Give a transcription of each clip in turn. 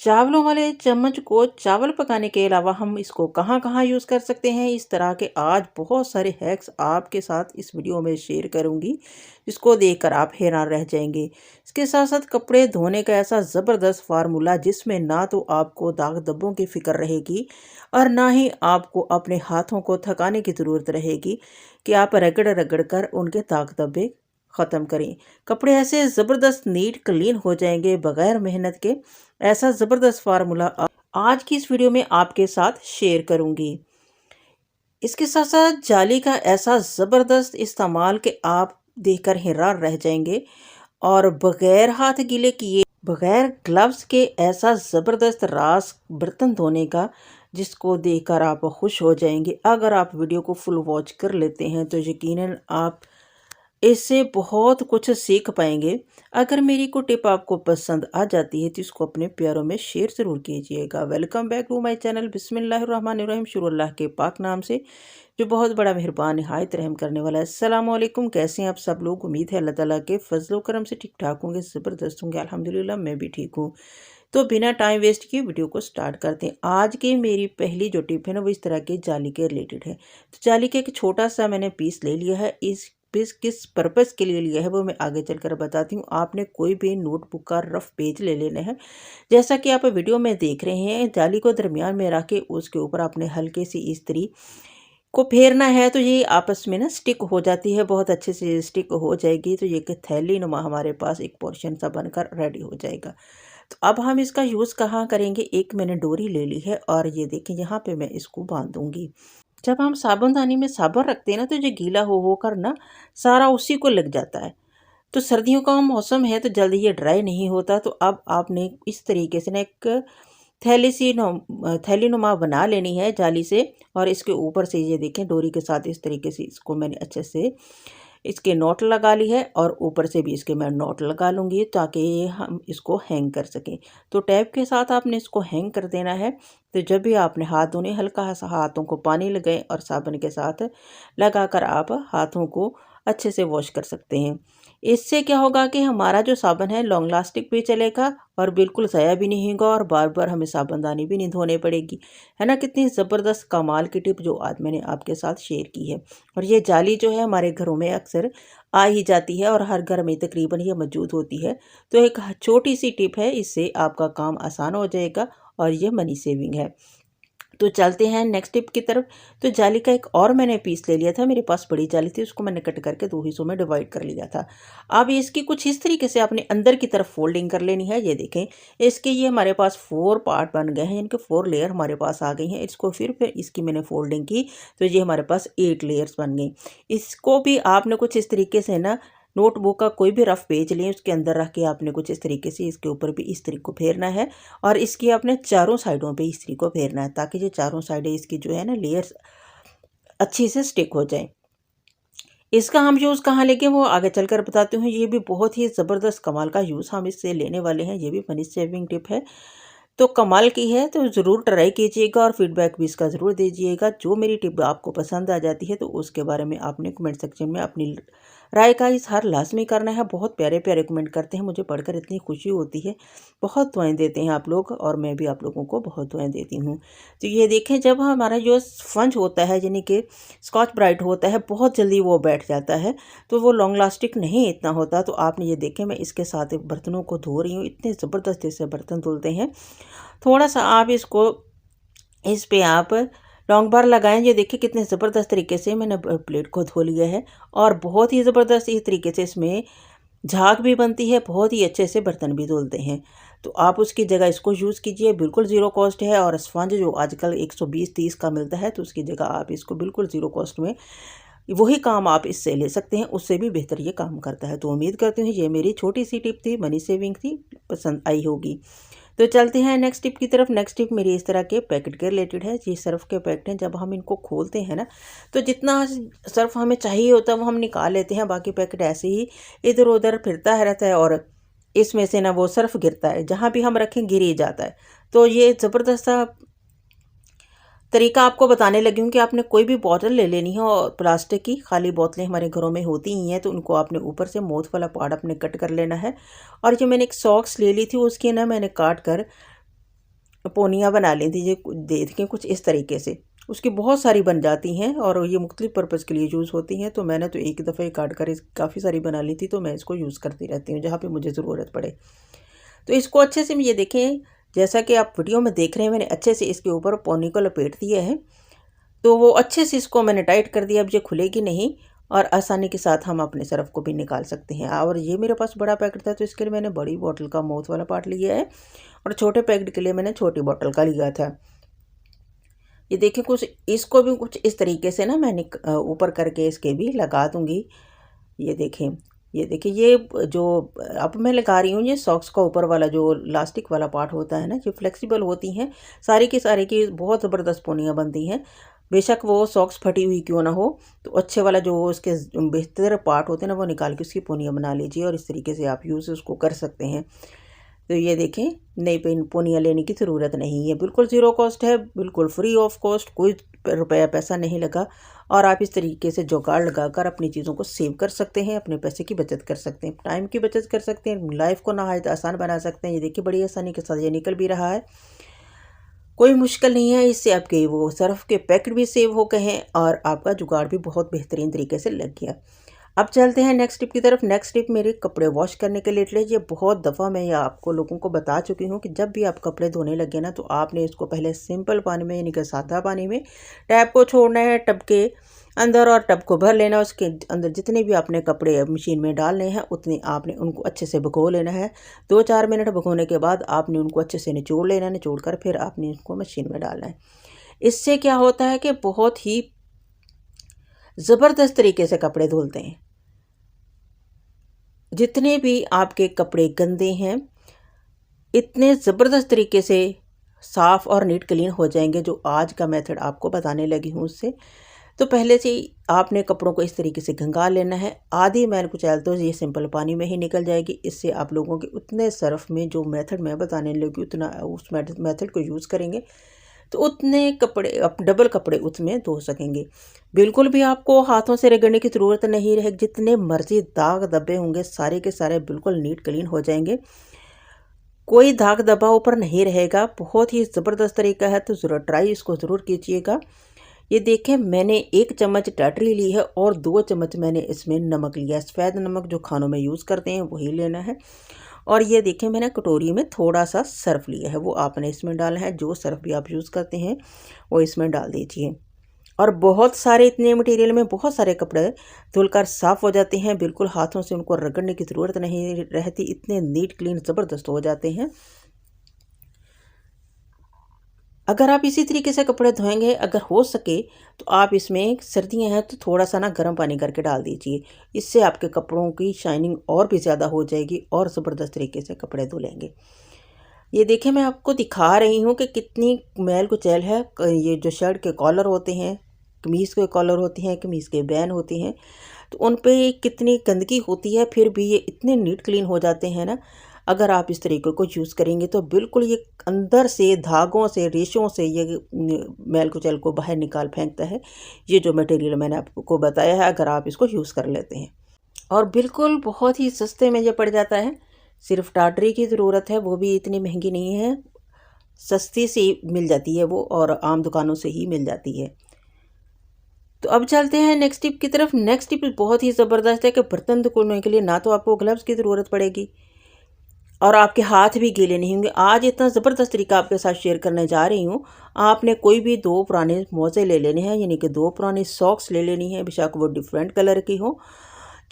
चावलों वाले चम्मच को चावल पकाने के अलावा हम इसको कहाँ-कहाँ यूज़ कर सकते हैं, इस तरह के आज बहुत सारे हैक्स आपके साथ इस वीडियो में शेयर करूँगी, जिसको देखकर आप हैरान रह जाएँगे। इसके साथ-साथ कपड़े धोने का ऐसा ज़बरदस्त फ़ॉर्मूला जिसमें ना तो आपको दाग धब्बों की फ़िक्र रहेगी और ना ही आपको अपने हाथों को थकाने की ज़रूरत रहेगी कि आप रगड़-रगड़ कर उनके दाग धब्बे ख़त्म करें। कपड़े ऐसे ज़बरदस्त नीट क्लीन हो जाएंगे बग़ैर मेहनत के। ऐसा ज़बरदस्त फार्मूला आज की इस वीडियो में आपके साथ शेयर करूंगी। इसके साथ साथ जाली का ऐसा ज़बरदस्त इस्तेमाल कि आप देखकर हैरान रह जाएंगे और बग़ैर हाथ गीले किए बग़ैर ग्लव्स के ऐसा ज़बरदस्त रास बर्तन धोने का जिसको देखकर आप खुश हो जाएंगे। अगर आप वीडियो को फुल वॉच कर लेते हैं तो यकीनन आप इससे बहुत कुछ सीख पाएंगे। अगर मेरी कोई टिप आपको पसंद आ जाती है तो इसको अपने प्यारों में शेयर ज़रूर कीजिएगा। Welcome back to my channel बिस्मिल्लाहिर्रहमानिर्रहीम, शुरू अल्लाह के पाक नाम से जो बहुत बड़ा मेहरबान निहायत रहम करने वाला है। अस्सलाम वालेकुम, कैसे हैं आप सब लोग? उम्मीद है अल्लाह ताला के फजलो करम से ठीक ठाक होंगे, ज़बरदस्त होंगे। अल्हम्दुलिल्लाह मैं भी ठीक हूँ। तो बिना टाइम वेस्ट किए वीडियो को स्टार्ट करते हैं। आज की मेरी पहली जो टिप है ना वो इस तरह की जाली के रिलेटेड है। तो जाली के एक छोटा सा मैंने पीस ले लिया है। इस पीस किस पर्पज़ के लिए लिया है वो मैं आगे चलकर बताती हूँ। आपने कोई भी नोटबुक का रफ पेज ले लेना है। जैसा कि आप वीडियो में देख रहे हैं, जाली को दरमियान में रख के उसके ऊपर आपने हल्के सी इस्त्री को फेरना है तो ये आपस में ना स्टिक हो जाती है, बहुत अच्छे से स्टिक हो जाएगी। तो ये एक थैली नुमा हमारे पास एक पोर्शन सा बनकर रेडी हो जाएगा। तो अब हम इसका यूज़ कहाँ करेंगे? एक मैंने डोरी ले ली है और ये देखें यहाँ पे मैं इसको बांध दूँगी। जब हम साबुनदानी में साबुन रखते हैं ना तो ये गीला हो होकर ना सारा उसी को लग जाता है। तो सर्दियों का मौसम है तो जल्दी ये ड्राई नहीं होता। तो अब आपने इस तरीके से ना एक थैली नुमा बना लेनी है जाली से और इसके ऊपर से ये देखें डोरी के साथ इस तरीके से इसको मैंने अच्छे से इसके नॉट लगा ली है और ऊपर से भी इसके मैं नॉट लगा लूँगी ताकि हम इसको हैंग कर सकें। तो टैप के साथ आपने इसको हैंग कर देना है। तो जब भी आपने हाथ धोने हल्का सा हाथों को पानी लगाएं और साबुन के साथ लगाकर आप हाथों को अच्छे से वॉश कर सकते हैं। इससे क्या होगा कि हमारा जो साबुन है लॉन्ग लास्टिक भी चलेगा और बिल्कुल ज़ाया भी नहीं होगा और बार बार हमें साबुनदानी भी नहीं धोनी पड़ेगी। है ना? कितनी ज़बरदस्त कमाल की टिप जो आज मैंने आपके साथ शेयर की है। और ये जाली जो है हमारे घरों में अक्सर आ ही जाती है और हर घर में तकरीबन ये मौजूद होती है। तो एक छोटी सी टिप है, इससे आपका काम आसान हो जाएगा और ये मनी सेविंग है। तो चलते हैं नेक्स्ट टिप की तरफ। तो जाली का एक और मैंने पीस ले लिया था, मेरे पास बड़ी जाली थी, उसको मैंने कट करके दो हिस्सों में डिवाइड कर लिया था। अब इसकी कुछ इस तरीके से आपने अंदर की तरफ फोल्डिंग कर लेनी है। ये देखें, इसके ये हमारे पास 4 पार्ट बन गए हैं, इनके 4 लेयर हमारे पास आ गई हैं। इसको फिर इसकी मैंने फोल्डिंग की तो ये हमारे पास 8 लेयर्स बन गई। इसको भी आपने कुछ इस तरीके से ना नोटबुक का कोई भी रफ पेज लें, उसके अंदर रख के आपने कुछ इस तरीके से इसके ऊपर भी इस्त्री को फेरना है और इसकी आपने चारों साइडों पे इस्त्री को फेरना है ताकि ये चारों साइडें इसकी जो है ना लेयर्स अच्छी से स्टिक हो जाए। इसका हम यूज़ कहाँ लेंगे वो आगे चलकर बताती हूँ। ये भी बहुत ही ज़बरदस्त कमाल का यूज़ हम इससे लेने वाले हैं। ये भी मनी सेविंग टिप है, तो कमाल की है। तो ज़रूर ट्राई कीजिएगा और फीडबैक भी इसका ज़रूर दीजिएगा। जो मेरी टिप आपको पसंद आ जाती है तो उसके बारे में आपने कमेंट सेक्शन में अपनी राय का इज़हार लाज़मी करना है। बहुत प्यारे प्यारे कमेंट करते हैं, मुझे पढ़कर इतनी खुशी होती है। बहुत दुआएं देते हैं आप लोग और मैं भी आप लोगों को बहुत दुआएं देती हूँ। तो ये देखें, जब हमारा जो स्पंज होता है यानी कि स्कॉच ब्राइट होता है, बहुत जल्दी वो बैठ जाता है, तो वो लॉन्ग लास्टिक नहीं इतना होता। तो आपने ये देखें, मैं इसके साथ बर्तनों को धो रही हूँ, इतने ज़बरदस्त से बर्तन धुलते हैं। थोड़ा सा आप इसको इस पे आप लॉन्ग बार लगाएं। ये देखिए कितने ज़बरदस्त तरीके से मैंने प्लेट को धो लिया है और बहुत ही ज़बरदस्त इस तरीके से इसमें झाग भी बनती है, बहुत ही अच्छे से बर्तन भी धुलते हैं। तो आप उसकी जगह इसको यूज़ कीजिए, बिल्कुल ज़ीरो कॉस्ट है। और स्पंज जो आजकल 120-30 का मिलता है तो उसकी जगह आप इसको बिल्कुल ज़ीरो कॉस्ट में वही काम आप इससे ले सकते हैं, उससे भी बेहतर ये काम करता है। तो उम्मीद करती हूँ ये मेरी छोटी सी टिप थी, मनी सेविंग थी, पसंद आई होगी। तो चलते हैं नेक्स्ट टिप की तरफ। नेक्स्ट टिप मेरी इस तरह के पैकेट के रिलेटेड है। ये सर्फ़ के पैकेट हैं, जब हम इनको खोलते हैं ना तो जितना सर्फ़ हमें चाहिए होता है वो हम निकाल लेते हैं, बाकी पैकेट ऐसे ही इधर उधर फिरता है रहता है और इसमें से ना वो सर्फ़ गिरता है, जहाँ भी हम रखें गिर ही जाता है। तो ये ज़बरदस्त सा तरीका आपको बताने लगी हूँ कि आपने कोई भी बॉटल ले लेनी है और प्लास्टिक की खाली बोतलें हमारे घरों में होती ही हैं, तो उनको आपने ऊपर से माउथ वाला पार्ट अपने कट कर लेना है। और जो मैंने एक सॉक्स ले ली थी उसकी ना मैंने काट कर पोनियाँ बना ली थी, ये देखें कुछ इस तरीके से। उसकी बहुत सारी बन जाती हैं और ये मुख्तलिफ़ पर्पज़ के लिए यूज़ होती हैं। तो मैंने तो एक दफ़े काट कर काफ़ी सारी बना ली थी, तो मैं इसको यूज़ करती रहती हूँ जहाँ पे मुझे ज़रूरत पड़े। तो इसको अच्छे से ये देखें, जैसा कि आप वीडियो में देख रहे हैं, मैंने अच्छे से इसके ऊपर पोनी को लपेट दिया है। तो वो अच्छे से इसको मैंने टाइट कर दिया, अब ये खुलेगी नहीं और आसानी के साथ हम अपने सरफ़ को भी निकाल सकते हैं। और ये मेरे पास बड़ा पैकेट था, तो इसके लिए मैंने बड़ी बॉटल का माउथ वाला पार्ट लिया है और छोटे पैकेट के लिए मैंने छोटी बॉटल का लिया था। ये देखिए कुछ इसको भी कुछ इस तरीके से ना मैंने ऊपर करके इसके भी लगा दूँगी। ये देखें, ये देखिए, ये जो अब मैं लगा रही हूँ, ये सॉक्स का ऊपर वाला जो इलास्टिक वाला पार्ट होता है ना, ये फ्लेक्सिबल होती हैं। सारी की सारी की बहुत ज़बरदस्त पोनियाँ बनती हैं। बेशक वो सॉक्स फटी हुई क्यों ना हो, तो अच्छे वाला जो उसके बेहतर पार्ट होते हैं ना, वो निकाल के उसकी पोनियाँ बना लीजिए और इस तरीके से आप यूज़ उसको कर सकते हैं। तो ये देखें, नई पोनियाँ लेने की ज़रूरत नहीं है, बिल्कुल ज़ीरो कॉस्ट है, बिल्कुल फ्री ऑफ कॉस्ट, कोई रुपया पैसा नहीं लगा। और आप इस तरीके से जुगाड़ लगाकर अपनी चीज़ों को सेव कर सकते हैं, अपने पैसे की बचत कर सकते हैं, टाइम की बचत कर सकते हैं, लाइफ को नहायत आसान बना सकते हैं। ये देखिए बड़ी आसानी के साथ ये निकल भी रहा है, कोई मुश्किल नहीं है। इससे आपके वो सर्फ के पैकेट भी सेव हो गए हैं और आपका जुगाड़ भी बहुत बेहतरीन तरीके से लग गया। अब चलते हैं नेक्स्ट टिप की तरफ। नेक्स्ट टिप मेरे कपड़े वॉश करने के लिए ये बहुत दफ़ा मैं ये आपको लोगों को बता चुकी हूँ कि जब भी आप कपड़े धोने लगे ना, तो आपने इसको पहले सिंपल पानी में यानी कि सादा पानी में टैप को छोड़ना है, टब के अंदर, और टब को भर लेना। उसके अंदर जितने भी आपने कपड़े मशीन में डालने हैं उतने आपने उनको अच्छे से भिगो लेना है। 2-4 मिनट भिगोने के बाद आपने उनको अच्छे से निचोड़ लेना है, निचोड़ कर फिर आपने उनको मशीन में डालना है। इससे क्या होता है कि बहुत ही ज़बरदस्त तरीके से कपड़े धुलते हैं। जितने भी आपके कपड़े गंदे हैं, इतने ज़बरदस्त तरीके से साफ़ और नीट क्लीन हो जाएंगे, जो आज का मेथड आपको बताने लगी हूँ उससे। तो पहले से ही आपने कपड़ों को इस तरीके से घंगा लेना है। आधी मैल कुचैल तो ये सिंपल पानी में ही निकल जाएगी। इससे आप लोगों के उतने सर्फ में जो मेथड मैं बताने लगी उतना उस मेथड को यूज़ करेंगे तो उतने कपड़े डबल कपड़े उसमें धो सकेंगे। बिल्कुल भी आपको हाथों से रगड़ने की ज़रूरत नहीं रहेगी। जितने मर्जी दाग धब्बे होंगे सारे के सारे बिल्कुल नीट क्लीन हो जाएंगे, कोई दाग धब्बा ऊपर नहीं रहेगा। बहुत ही ज़बरदस्त तरीका है, तो ज़रूर ट्राई इसको ज़रूर कीजिएगा। ये देखें, मैंने 1 चम्मच टाटरी ली है और 2 चम्मच मैंने इसमें नमक लिया है। सफ़ेद नमक जो खानों में यूज़ करते हैं वही लेना है। और ये देखें, मैंने कटोरी में थोड़ा सा सर्फ़ लिया है, वो आपने इसमें डालना है। जो सर्फ़ भी आप यूज़ करते हैं वो इसमें डाल दीजिए। और बहुत सारे इतने मटेरियल में बहुत सारे कपड़े धुलकर साफ़ हो जाते हैं, बिल्कुल हाथों से उनको रगड़ने की ज़रूरत नहीं रहती, इतने नीट क्लीन ज़बरदस्त हो जाते हैं। अगर आप इसी तरीके से कपड़े धोएंगे, अगर हो सके तो आप इसमें, सर्दियां हैं तो थोड़ा सा ना गर्म पानी करके डाल दीजिए। इससे आपके कपड़ों की शाइनिंग और भी ज़्यादा हो जाएगी और ज़बरदस्त तरीके से कपड़े धुलेंगे। ये देखिए, मैं आपको दिखा रही हूँ कि कितनी मैल कुचैल है। ये जो शर्ट के कॉलर होते हैं, कमीज़ के कॉलर होते हैं, कमीज़ के बैन होती हैं, तो उन पे कितनी गंदगी होती है, फिर भी ये इतने नीट क्लीन हो जाते हैं ना। अगर आप इस तरीके को यूज़ करेंगे तो बिल्कुल ये अंदर से धागों से, रेशों से ये मैल कुचैल को बाहर निकाल फेंकता है। ये जो मटेरियल मैंने आपको बताया है, अगर आप इसको यूज़ कर लेते हैं, और बिल्कुल बहुत ही सस्ते में ये पड़ जाता है। सिर्फ टाटरी की ज़रूरत है, वो भी इतनी महंगी नहीं है, सस्ती सी मिल जाती है वो, और आम दुकानों से ही मिल जाती है। तो अब चलते हैं नेक्स्ट टिप की तरफ। नेक्स्ट टिप बहुत ही ज़बरदस्त है कि बर्तन धोने के लिए ना तो आपको ग्लव्स की ज़रूरत पड़ेगी और आपके हाथ भी गीले नहीं होंगे। आज इतना ज़बरदस्त तरीका आपके साथ शेयर करने जा रही हूँ। आपने कोई भी 2 पुराने मोज़े ले लेने हैं, यानी कि 2 पुरानी सॉक्स ले लेनी है, बेशक वो डिफरेंट कलर की हो।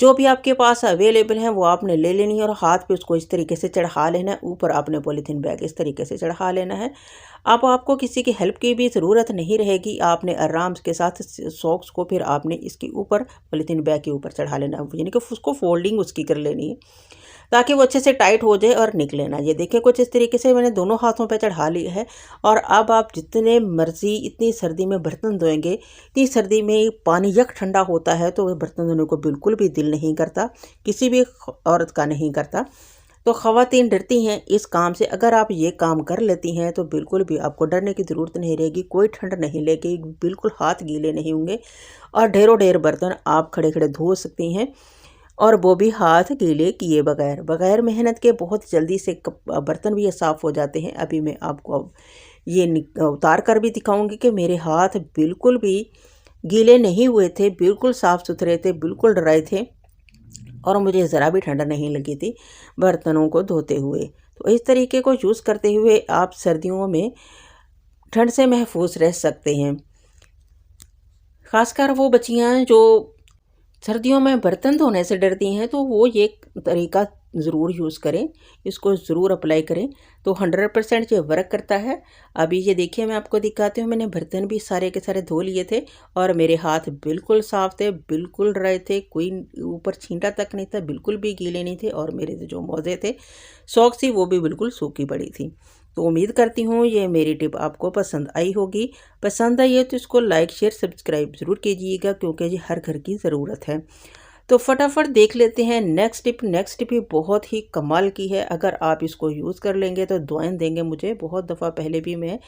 जो भी आपके पास अवेलेबल हैं वो आपने ले लेनी है और हाथ पे उसको इस तरीके से चढ़ा लेना है। ऊपर आपने पॉलीथीन बैग इस तरीके से चढ़ा लेना है। अब आपको किसी की हेल्प की भी ज़रूरत नहीं रहेगी। आपने आराम के साथ सॉक्स को फिर आपने इसके ऊपर पॉलीथीन बैग के ऊपर चढ़ा लेना है, यानी कि उसको फोल्डिंग उसकी कर लेनी है ताकि वो अच्छे से टाइट हो जाए और निकले ना। ये देखिए, कुछ इस तरीके से मैंने दोनों हाथों पे चढ़ा लिया है। और अब आप जितने मर्जी, इतनी सर्दी में बर्तन धोएंगे, इतनी सर्दी में पानी यक ठंडा होता है तो बर्तन धोने को बिल्कुल भी दिल नहीं करता, किसी भी औरत का नहीं करता। तो ख़वातीन डरती हैं इस काम से। अगर आप ये काम कर लेती हैं तो बिल्कुल भी आपको डरने की ज़रूरत नहीं रहेगी, कोई ठंड नहीं लगेगी, बिल्कुल हाथ गीले नहीं होंगे और ढेरों ढेर बर्तन आप खड़े खड़े धो सकती हैं। और वो भी हाथ गीले किए बगैर। बगैर मेहनत के बहुत जल्दी से बर्तन भी ये साफ़ हो जाते हैं। अभी मैं आपको अब ये उतार कर भी दिखाऊंगी कि मेरे हाथ बिल्कुल भी गीले नहीं हुए थे, बिल्कुल साफ़ सुथरे थे, बिल्कुल ड्राई थे और मुझे ज़रा भी ठंड नहीं लगी थी बर्तनों को धोते हुए। तो इस तरीके को यूज़ करते हुए आप सर्दियों में ठंड से महफूज रह सकते हैं। ख़ासकर वो बच्चियाँ जो सर्दियों में बर्तन धोने से डरती हैं, तो वो ये तरीका ज़रूर यूज़ करें, इसको ज़रूर अप्लाई करें, तो 100% ये वर्क करता है। अभी ये देखिए मैं आपको दिखाती हूँ, मैंने बर्तन भी सारे के सारे धो लिए थे और मेरे हाथ बिल्कुल साफ़ थे, बिल्कुल ड्राई थे, कोई ऊपर छींटा तक नहीं था, बिल्कुल भी गीले नहीं थे और मेरे जो मोज़े थे, सॉक्स थी, वो भी बिल्कुल सूखी पड़ी थी। तो उम्मीद करती हूँ ये मेरी टिप आपको पसंद आई होगी। पसंद आई है तो इसको लाइक शेयर सब्सक्राइब ज़रूर कीजिएगा, क्योंकि ये हर घर की ज़रूरत है। तो फटाफट देख लेते हैं नेक्स्ट टिप। नेक्स्ट टिप भी बहुत ही कमाल की है। अगर आप इसको यूज़ कर लेंगे तो दुआएं देंगे मुझे। बहुत दफ़ा पहले भी मैं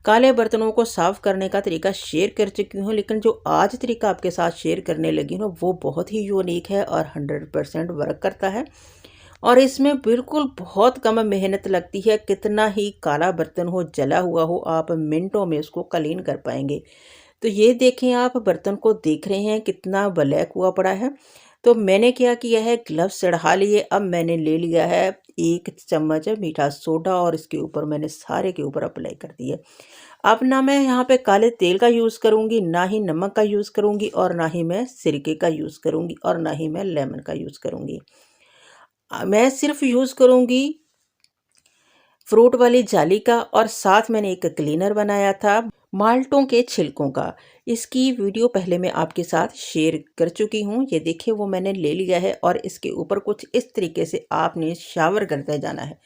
काले बर्तनों को साफ़ करने का तरीका शेयर कर चुकी हूँ, लेकिन जो आज तरीका आपके साथ शेयर करने लगी हूँ वो बहुत ही यूनिक है और 100% वर्क करता है और इसमें बिल्कुल बहुत कम मेहनत लगती है। कितना ही काला बर्तन हो, जला हुआ हो, आप मिनटों में उसको क्लीन कर पाएंगे। तो ये देखें, आप बर्तन को देख रहे हैं कितना ब्लैक हुआ पड़ा है। तो मैंने क्या किया है, ग्लव्स चढ़ा लिए। अब मैंने ले लिया है 1 चम्मच मीठा सोडा और इसके ऊपर मैंने सारे के ऊपर अप्लाई कर दिया। अब ना मैं यहाँ पे काले तेल का यूज़ करूँगी, ना ही नमक का यूज़ करूँगी और ना ही मैं सिरके का यूज़ करूँगी और ना ही मैं लेमन का यूज़ करूँगी। मैं सिर्फ यूज़ करूँगी फ्रूट वाली जाली का और साथ मैंने एक क्लीनर बनाया था माल्टों के छिलकों का। इसकी वीडियो पहले मैं आपके साथ शेयर कर चुकी हूँ। ये देखिए वो मैंने ले लिया है और इसके ऊपर कुछ इस तरीके से आपने शावर करते जाना है।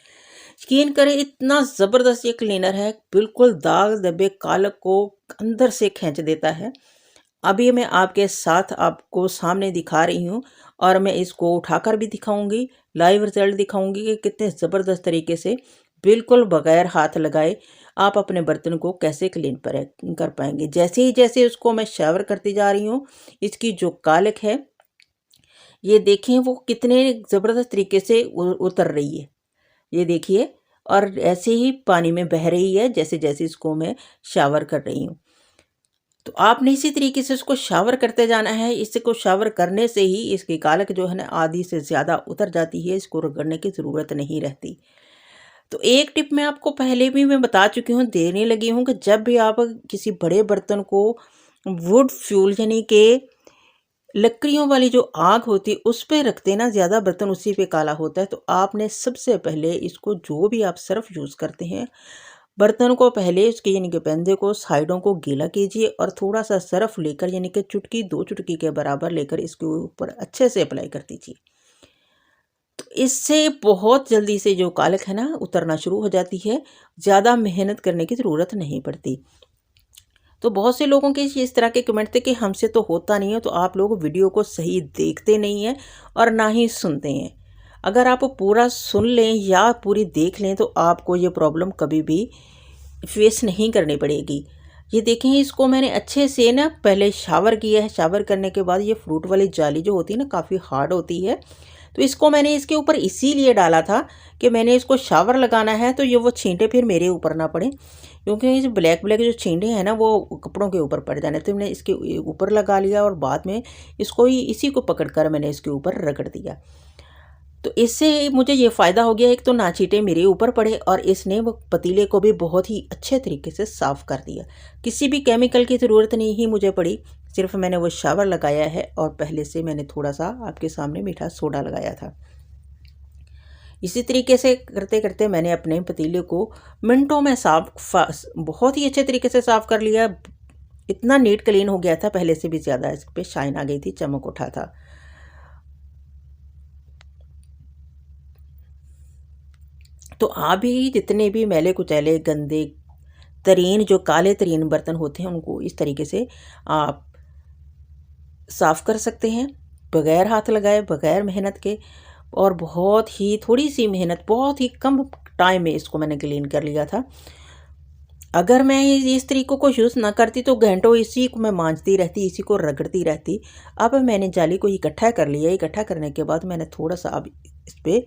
यकीन करें इतना ज़बरदस्त ये क्लीनर है, बिल्कुल दाग धब्बे कालक को अंदर से खींच देता है। अभी मैं आपके साथ आपको सामने दिखा रही हूँ और मैं इसको उठाकर भी दिखाऊंगी, लाइव रिजल्ट दिखाऊंगी कि कितने ज़बरदस्त तरीके से बिल्कुल बगैर हाथ लगाए आप अपने बर्तन को कैसे क्लीन कर पाएंगे। जैसे उसको मैं शावर करती जा रही हूँ, इसकी जो कालक है ये देखें वो कितने ज़बरदस्त तरीके से उतर रही है। ये देखिए, और ऐसे ही पानी में बह रही है जैसे जैसे इसको मैं शावर कर रही हूँ। तो आपने इसी तरीके से इसको शावर करते जाना है। इसको शावर करने से ही इसकी कालक जो है ना आधी से ज़्यादा उतर जाती है, इसको रगड़ने की ज़रूरत नहीं रहती। तो एक टिप मैं आपको पहले भी मैं बता चुकी हूँ, देने लगी हूँ कि जब भी आप किसी बड़े बर्तन को वुड फ्यूल यानी कि लकड़ियों वाली जो आग होती है उस पे रखते ना, ज़्यादा बर्तन उसी पे काला होता है। तो आपने सबसे पहले इसको जो भी आप सर्फ यूज़ करते हैं बर्तन को पहले उसके यानी कि पेंदे को साइडों को गीला कीजिए और थोड़ा सा सरफ लेकर यानी कि चुटकी 2 चुटकी के बराबर लेकर इसके ऊपर अच्छे से अप्लाई कर दीजिए। तो इससे बहुत जल्दी से जो कालक है ना उतरना शुरू हो जाती है, ज़्यादा मेहनत करने की ज़रूरत नहीं पड़ती। तो बहुत से लोगों के इस तरह के कमेंट थे कि हमसे तो होता नहीं है, तो आप लोग वीडियो को सही देखते नहीं हैं और ना ही सुनते हैं। अगर आप पूरा सुन लें या पूरी देख लें तो आपको ये प्रॉब्लम कभी भी फेस नहीं करनी पड़ेगी। ये देखें, इसको मैंने अच्छे से ना पहले शावर किया है। शावर करने के बाद ये फ्रूट वाली जाली जो होती है ना काफ़ी हार्ड होती है, तो इसको मैंने इसके ऊपर इसीलिए डाला था कि मैंने इसको शावर लगाना है तो ये वो छींटे फिर मेरे ऊपर ना पड़े, क्योंकि ये ब्लैक ब्लैक जो छींटे हैं ना वो कपड़ों के ऊपर पड़ जाने। तो मैंने इसके ऊपर लगा लिया और बाद में इसको ही इसी को पकड़कर मैंने इसके ऊपर रगड़ दिया। तो इससे मुझे ये फ़ायदा हो गया, एक तो ना छींटे मेरे ऊपर पड़े और इसने वो पतीले को भी बहुत ही अच्छे तरीके से साफ़ कर दिया। किसी भी केमिकल की ज़रूरत नहीं ही मुझे पड़ी, सिर्फ मैंने वो शावर लगाया है और पहले से मैंने थोड़ा सा आपके सामने मीठा सोडा लगाया था। इसी तरीके से करते करते मैंने अपने पतीले को मिनटों में बहुत ही अच्छे तरीके से साफ़ कर लिया। इतना नीट क्लीन हो गया था, पहले से भी ज़्यादा इस पर शाइन आ गई थी, चमक उठा था। तो आप भी जितने भी मैले कुचैले गंदे तरीन जो काले तरीन बर्तन होते हैं उनको इस तरीके से आप साफ़ कर सकते हैं बग़ैर हाथ लगाए, बग़ैर मेहनत के। और बहुत ही थोड़ी सी मेहनत, बहुत ही कम टाइम में इसको मैंने क्लीन कर लिया था। अगर मैं इस तरीक़ों को यूज़ ना करती तो घंटों इसी को मैं मांजती रहती, इसी को रगड़ती रहती। अब मैंने जाली को इकट्ठा कर लिया। इकट्ठा करने के बाद मैंने थोड़ा-सा अब इस पे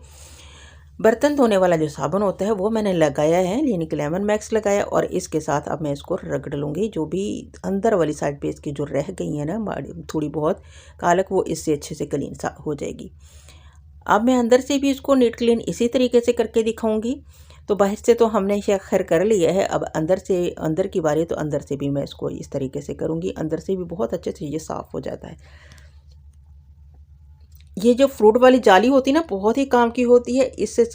बर्तन धोने वाला जो साबुन होता है वो मैंने लगाया है, यानी कि लेमन मैक्स लगाया, और इसके साथ अब मैं इसको रगड़ लूँगी। जो भी अंदर वाली साइड पे इसकी जो रह गई है ना थोड़ी बहुत कालक, वो इससे अच्छे से क्लीन सा हो जाएगी। अब मैं अंदर से भी इसको नीट क्लीन इसी तरीके से करके दिखाऊंगी। तो बाहर से तो हमने ये खैर कर लिया है, अब अंदर की बारी, तो अंदर से भी मैं इसको इस तरीके से करूँगी। अंदर से भी बहुत अच्छे से ये साफ़ हो जाता है। ये जो फ्रूट वाली जाली होती है ना, बहुत ही काम की होती है। इससे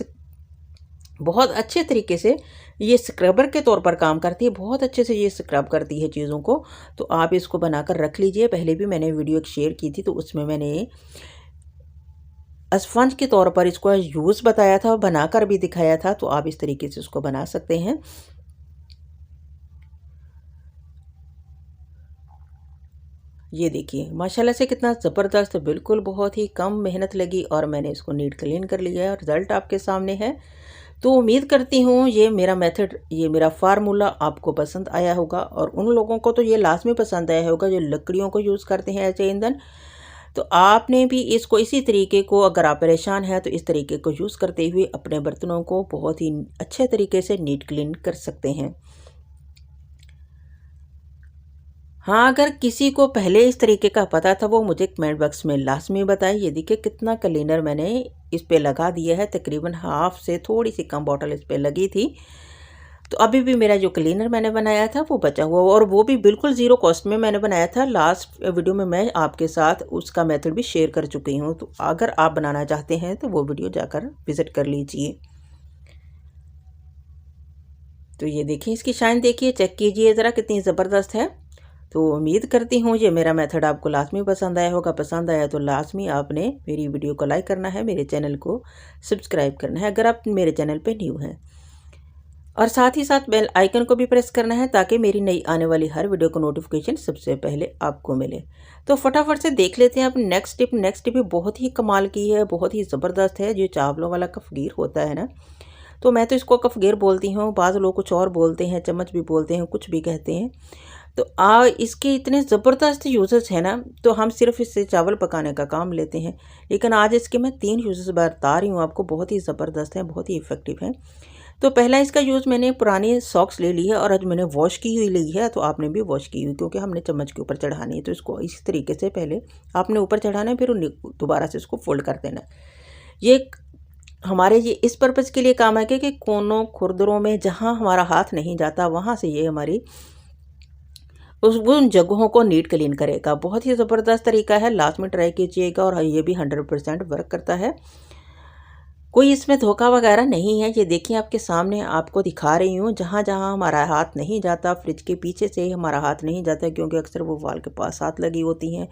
बहुत अच्छे तरीके से ये स्क्रबर के तौर पर काम करती है, बहुत अच्छे से ये स्क्रब करती है चीज़ों को। तो आप इसको बनाकर रख लीजिए। पहले भी मैंने वीडियो शेयर की थी, तो उसमें मैंने स्पंज के तौर पर इसको यूज़ बताया था, बनाकर भी दिखाया था। तो आप इस तरीके से इसको बना सकते हैं। ये देखिए माशाल्लाह से कितना ज़बरदस्त, बिल्कुल बहुत ही कम मेहनत लगी और मैंने इसको नीट क्लीन कर लिया है और रिज़ल्ट आपके सामने है। तो उम्मीद करती हूँ ये मेरा मेथड, ये मेरा फार्मूला आपको पसंद आया होगा, और उन लोगों को तो ये लाज़मी पसंद आया होगा जो लकड़ियों को यूज़ करते हैं एज ए ईंधन। तो आपने भी इसको इसी तरीके को, अगर आप परेशान हैं तो इस तरीके को यूज़ करते हुए अपने बर्तनों को बहुत ही अच्छे तरीके से नीट क्लीन कर सकते हैं। हाँ, अगर किसी को पहले इस तरीके का पता था वो मुझे कमेंट बॉक्स में लाज़मी बताएं। ये देखिए कितना क्लीनर मैंने इस पे लगा दिया है, तकरीबन हाफ से थोड़ी सी कम बॉटल इस पे लगी थी। तो अभी भी मेरा जो क्लीनर मैंने बनाया था वो बचा हुआ, और वो भी बिल्कुल ज़ीरो कॉस्ट में मैंने बनाया था। लास्ट वीडियो में मैं आपके साथ उसका मेथड भी शेयर कर चुकी हूँ। तो अगर आप बनाना चाहते हैं तो वो वीडियो जाकर विज़िट कर लीजिए। तो ये देखिए इसकी शाइन देखिए, चेक कीजिए ज़रा कितनी ज़बरदस्त है। तो उम्मीद करती हूँ ये मेरा मेथड आपको लाज़मी पसंद आया होगा। पसंद आया तो लाज़मी आपने मेरी वीडियो को लाइक करना है, मेरे चैनल को सब्सक्राइब करना है अगर आप मेरे चैनल पे न्यू हैं, और साथ ही साथ बेल आइकन को भी प्रेस करना है ताकि मेरी नई आने वाली हर वीडियो को नोटिफिकेशन सबसे पहले आपको मिले। तो फटाफट से देख लेते हैं अब नेक्स्ट टिप। नेक्स्ट टिप भी बहुत ही कमाल की है, बहुत ही ज़बरदस्त है। जो चावलों वाला कफगीर होता है ना, तो मैं तो इसको कफगीर बोलती हूँ, बाज़ लोग कुछ और बोलते हैं, चम्मच भी बोलते हैं, कुछ भी कहते हैं। तो इसके इतने ज़बरदस्त यूज़ेस हैं ना, तो हम सिर्फ इससे चावल पकाने का काम लेते हैं, लेकिन आज इसके मैं 3 यूज़ेस बता रही हूँ आपको, बहुत ही ज़बरदस्त हैं, बहुत ही इफ़ेक्टिव हैं। तो पहला इसका यूज़, मैंने पुरानी सॉक्स ले ली है और आज मैंने वॉश की हुई ली है। तो आपने भी वॉश की हुई, क्योंकि हमने चम्मच के ऊपर चढ़ानी है। तो इसको इसी तरीके से पहले आपने ऊपर चढ़ाना है, फिर दोबारा से इसको फोल्ड कर देना है। ये हमारे ये इस पर्पज़ के लिए काम है कि कोनों खुरदरों में जहाँ हमारा हाथ नहीं जाता, वहाँ से ये हमारी उन जगहों को नीट क्लीन करेगा। बहुत ही ज़बरदस्त तरीका है, लास्ट में ट्राई कीजिएगा, और ये भी 100% वर्क करता है। कोई इसमें धोखा वगैरह नहीं है। ये देखिए आपके सामने आपको दिखा रही हूँ, जहाँ जहाँ हमारा हाथ नहीं जाता, फ्रिज के पीछे से हमारा हाथ नहीं जाता, क्योंकि अक्सर वो वॉल के पास हाथ लगी होती हैं,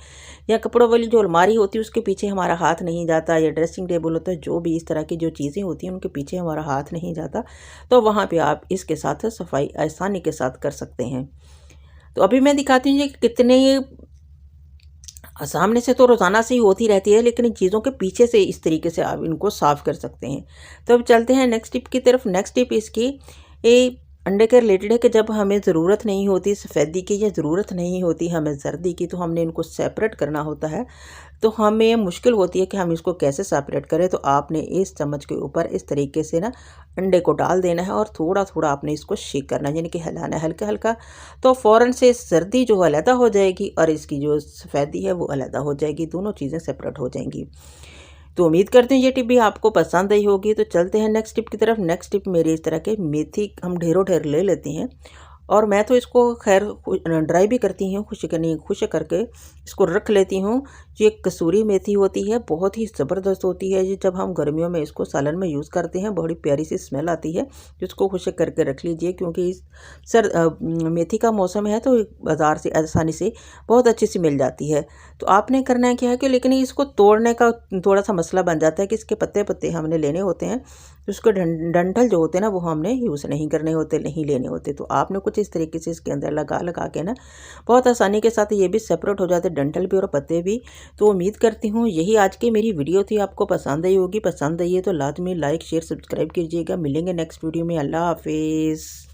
या कपड़ों वाली जो अलमारी होती है उसके पीछे हमारा हाथ नहीं जाता, या ड्रेसिंग टेबल होता है, जो भी इस तरह की जो चीज़ें होती हैं उनके पीछे हमारा हाथ नहीं जाता। तो वहाँ पर आप इसके साथ सफाई आसानी के साथ कर सकते हैं। तो अभी मैं दिखाती हूँ कि कितने सामने से तो रोज़ाना से ही होती रहती है, लेकिन इन चीज़ों के पीछे से इस तरीके से आप इनको साफ़ कर सकते हैं। तो अब चलते हैं नेक्स्ट टिप की तरफ। नेक्स्ट टिप इसकी अंडे के रिलेटेड है कि जब हमें ज़रूरत नहीं होती सफ़ेदी की, या ज़रूरत नहीं होती हमें जर्दी की, तो हमने इनको सेपरेट करना होता है। तो हमें मुश्किल होती है कि हम इसको कैसे सेपरेट करें। तो आपने इस चम्मच के ऊपर इस तरीके से ना अंडे को डाल देना है, और थोड़ा थोड़ा आपने इसको शेक करना है, यानी कि हिलाना है हल्का हल्का। तो फ़ौरन से जर्दी जो अलहदा हो जाएगी और इसकी जो सफ़ेदी है वो अलहदा हो जाएगी, दोनों चीज़ें सेपरेट हो जाएंगी। तो उम्मीद करते हैं ये टिप भी आपको पसंद आई होगी। तो चलते हैं नेक्स्ट टिप की तरफ। नेक्स्ट टिप मेरी इस तरह के मेथी हम ढेरों ढेर ले लेते हैं, और मैं तो इसको खैर ड्राई भी करती हूँ, खुश करके इसको रख लेती हूँ। जो एक कसूरी मेथी होती है, बहुत ही ज़बरदस्त होती है। ये जब हम गर्मियों में इसको सालन में यूज़ करते हैं, बड़ी प्यारी सी स्मेल आती है। जिसको खुश करके रख लीजिए, क्योंकि इस मेथी का मौसम है, तो बाज़ार से आसानी से बहुत अच्छी सी मिल जाती है। तो आपने करना है क्या है कि, लेकिन इसको तोड़ने का थोड़ा सा मसला बन जाता है कि इसके पत्ते पत्ते हमने लेने होते हैं, तो उसके डंठल जो होते हैं ना, वो हमने यूज़ नहीं करने होते, नहीं लेने होते। तो आपने कुछ इस तरीके से इसके अंदर लगा के ना बहुत आसानी के साथ ये भी सेपरेट हो जाते, डंठल भी और पत्ते भी। तो उम्मीद करती हूँ यही आज की मेरी वीडियो थी, आपको पसंद आई होगी। पसंद आई है तो लाजमी लाइक शेयर सब्सक्राइब कीजिएगा। मिलेंगे नेक्स्ट वीडियो में। अल्लाह हाफिज़।